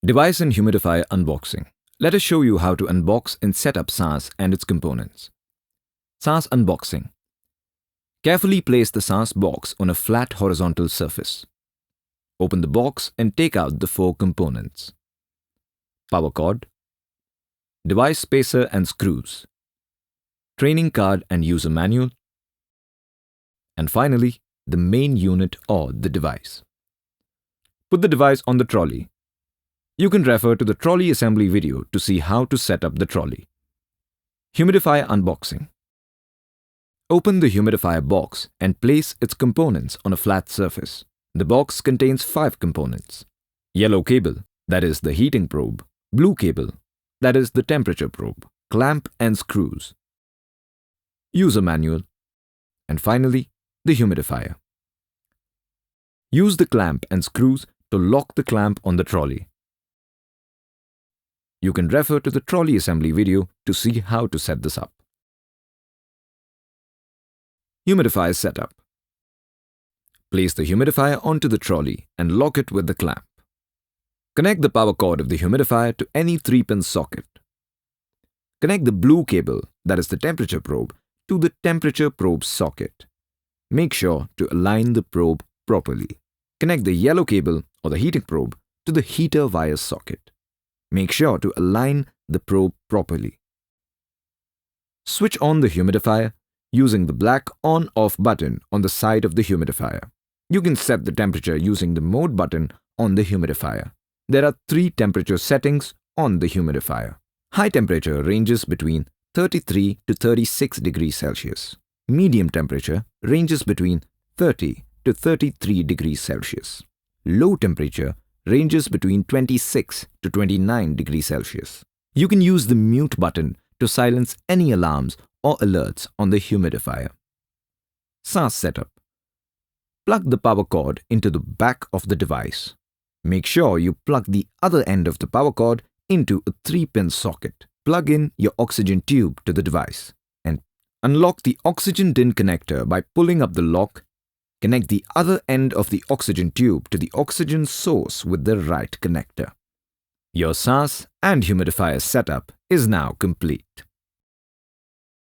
Device and humidifier unboxing. Let us show you how to unbox and set up SAANS and its components. SAANS unboxing. Carefully place the SAANS box on a flat horizontal surface. Open the box and take out the 4 components: power cord, device spacer and screws, training card and user manual, and finally, the main unit or the device. Put the device on the trolley. You can refer to the trolley assembly video to see how to set up the trolley. Humidifier unboxing. Open the humidifier box and place its components on a flat surface. The box contains 5 components: yellow cable, that is the heating probe; blue cable, that is the temperature probe; clamp and screws; user manual; and finally, the humidifier. Use the clamp and screws to lock the clamp on the trolley. You can refer to the trolley assembly video to see how to set this up. Humidifier setup. Place the humidifier onto the trolley and lock it with the clamp. Connect the power cord of the humidifier to any 3-pin socket. Connect the blue cable, that is the temperature probe, to the temperature probe socket. Make sure to align the probe properly. Connect the yellow cable or the heating probe to the heater wire socket. Make sure to align the probe properly. Switch on the humidifier using the black on-off button on the side of the humidifier. You can set the temperature using the mode button on the humidifier. There are 3 temperature settings on the humidifier. High temperature ranges between 33 to 36 degrees Celsius. Medium temperature ranges between 30 to 33 degrees Celsius. Low temperature ranges between 26 to 29 degrees Celsius. You can use the mute button to silence any alarms or alerts on the humidifier. SAANS setup. Plug the power cord into the back of the device. Make sure you plug the other end of the power cord into a 3-pin socket. Plug in your oxygen tube to the device and unlock the oxygen DIN connector by pulling up the lock. Connect the other end of the oxygen tube to the oxygen source with the right connector. Your SAANS and humidifier setup is now complete.